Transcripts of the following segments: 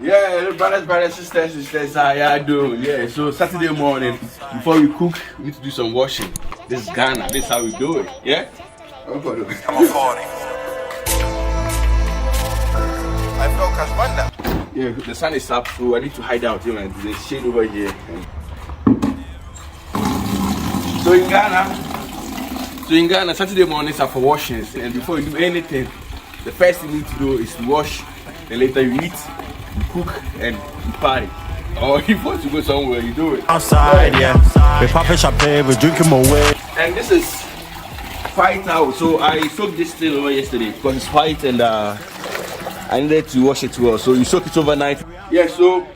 Yeah, brothers, sisters, how y'all doing? Yeah, so Saturday morning, before we cook, we need to do some washing. This is Ghana, this is how we do it, yeah? I'm a 40. I feel Casbanda. Yeah, the sun is up, so I need to hide out here, man. There's a shade over here. So in Ghana, Saturday mornings are for washings, and before you do anything, the first thing you need to do is to wash, then later you eat, you cook, and you party. Or if you want to go somewhere, you do it. Outside, yeah. We popping champagne, we drinking my way. And this is white towel. So I soaked this thing over yesterday because it's white and I needed to wash it well. So you soak it overnight. Yeah, so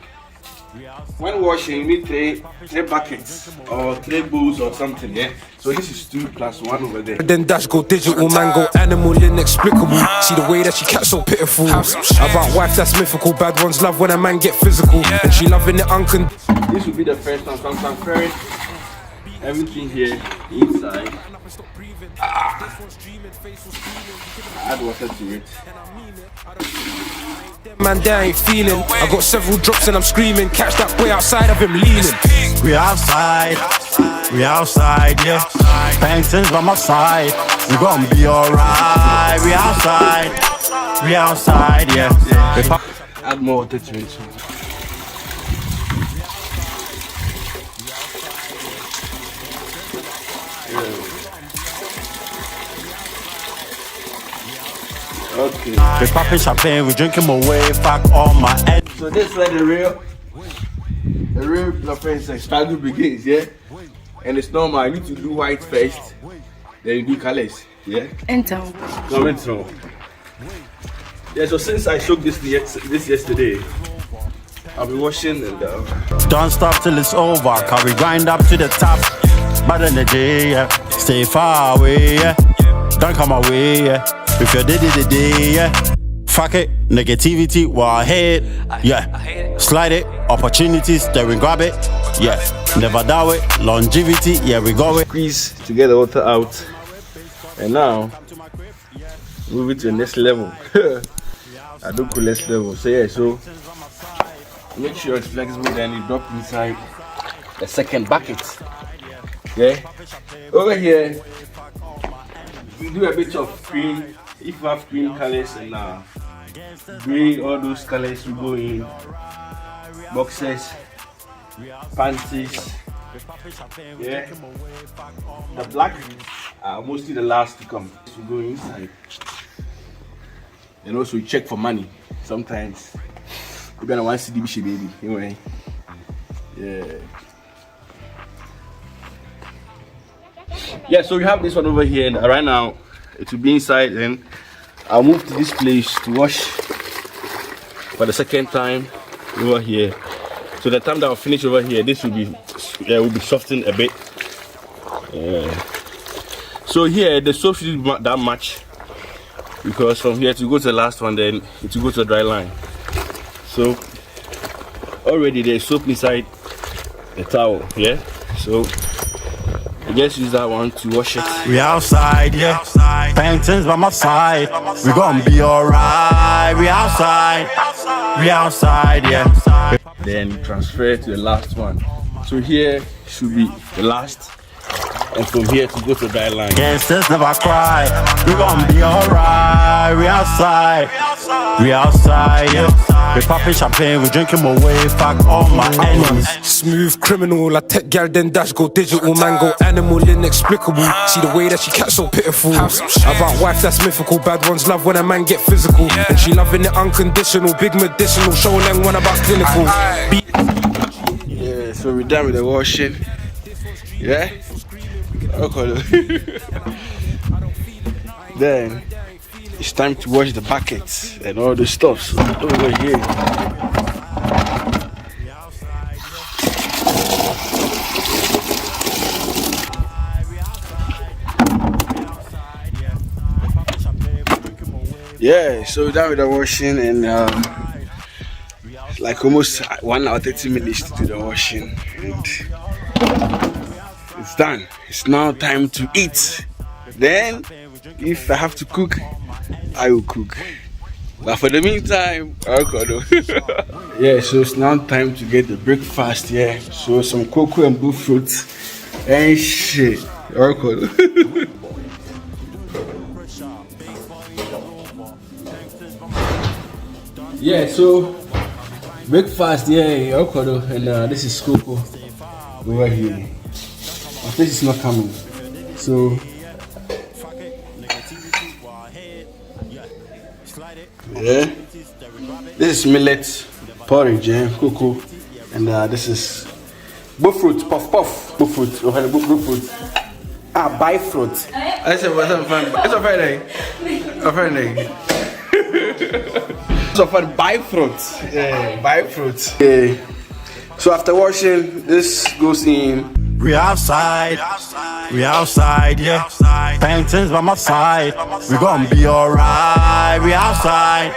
when washing, you need three buckets or 3 bowls or something, yeah? So this is 2 plus 1 over there. Then dash go digital, man go animal, inexplicable. See the way that she cat's so pitiful. About wife that's mythical, bad ones love when a man get physical. And she loving it unconditional. This will be the first time, so I'm transferring everything here inside. Add water to it. Man, they ain't feeling. I got several drops and I'm screaming. Catch that boy outside of him leaning. We outside, yeah. Paintings by my side, we gonna be alright. We outside, yeah. Add more water to it. Okay. We popping champagne, we drinking my way, fuck all my head. So this is where the real offense struggle begins, yeah? And it's normal, you need to do white first, then you do colors, yeah? Enter. Coming through. Yeah, so since I soaked this yesterday, I'll be washing and Don't stop till it's over, cause we grind up to the top. Bad energy, yeah. Stay far away, yeah. Don't come away, yeah. If you did it today, yeah. Fuck it, negativity, while ahead, yeah. Slide it, opportunities, then we grab it, yeah. Never doubt it, longevity, yeah, we go it. squeeze to get the water out. And now, move it to the next level. I don't call next level. So yeah, so make sure it's flexible, then you drop inside the second bucket. Yeah. Over here, we do a bit of cream. If you have cream colors and gray, all those colors will go in. Boxers, panties. Yeah. The black are mostly the last to come. We go inside. And also we check for money. Sometimes we're gonna want CDB baby. Anyway. Yeah. Yeah, so we have this one over here, and right now it will be inside, and I'll move to this place to wash for the second time over here. So the time that I'll finish over here, this will be softened a bit. So here the soap shouldn't be that much, because from here to go to the last one, then it will go to the dry line. So already there's soap inside the towel, yeah. So I just use that one to wash it. We outside, yeah. Paintings by my side, we gonna be alright. We outside, yeah. Then transfer to the last one. So here should be the last, and from here to go to the dry line. Gangsters never cry, we gonna be alright. We outside, yeah. We popping champagne, we drinking my way, fuck all my enemies. Smooth criminal, I tech gal then dash go digital, man go animal, inexplicable. See the way that she cat's so pitiful. About wife that's mythical, bad ones love when a man get physical. And she loving it unconditional, big medicinal, show them one about clinical. Yeah, so we're done with the washing. Yeah? Okay. Then it's time to wash the buckets and all the stuff over here. Yeah, so done with the washing, and like almost 1 hour 30 minutes to do the washing, and it's done. It's now time to eat. Then if I have to cook, I will cook. But for the meantime, yeah, so it's now time to get the breakfast, yeah. So some cocoa and blue fruits and shit. Yeah, so breakfast, yeah, and this is cocoa over here. My face is not coming, so yeah, this is millet porridge, yeah, cocoa, and this is bull fruit, puff, bull fruit, bull fruit. Buy fruit. I said, what's up, fun? It's a Friday. A Friday. So for buy fruit, yeah, buy fruit. Yeah. So after washing, this goes in. We outside, yeah. Paintings by my side, we gonna be alright. We outside,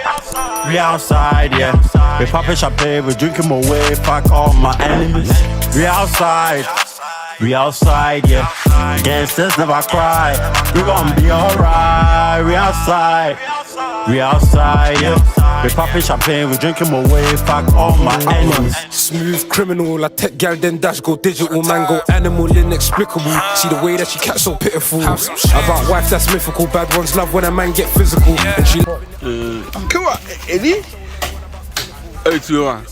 yeah. We poppin' champagne, we drinking my way, fuck all my enemies. We outside, yeah. Gangsters never cry, we gonna be alright. We outside, yeah. We poppin' champagne, we drinking my way, fuck all my enemies. Smooth criminal, I tech gal then dash go digital, man go animal inexplicable. See the way that she catch so pitiful. About wife that's mythical, bad ones love when a man get physical. And she come on, Eddie. Hey, 2-1.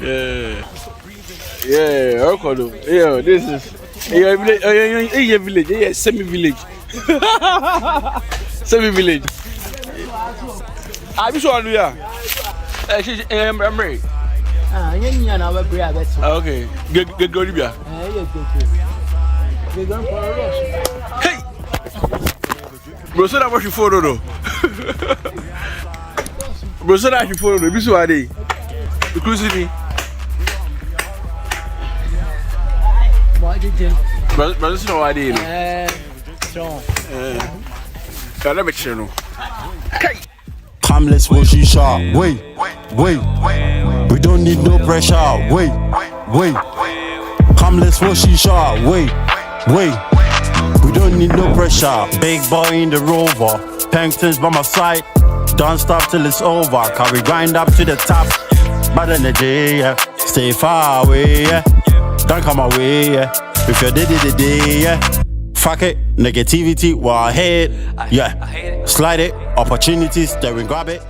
Yeah, yeah, this is your village, yeah, semi-village. Semi-village. I'm sure you are. I'm ready. Okay, get go to Hey! Bro, so that was your photo, though. Bro, so that your photo, this is what I did. Inclusive me. But this is what I did. Can I make sure? Come, let's watch you shot. Wait. We don't need no pressure. Wait. Come, let's watch you shot. Wait. We don't need no pressure. Big boy in the Rover, Pankton's by my side. Don't stop till it's over. Cause we grind up to the top. Bad energy, yeah. Stay far away, yeah. Don't come away, yeah. If you did it, yeah. Fuck it, negativity, we're ahead, yeah. Slide it, opportunities, then we grab it.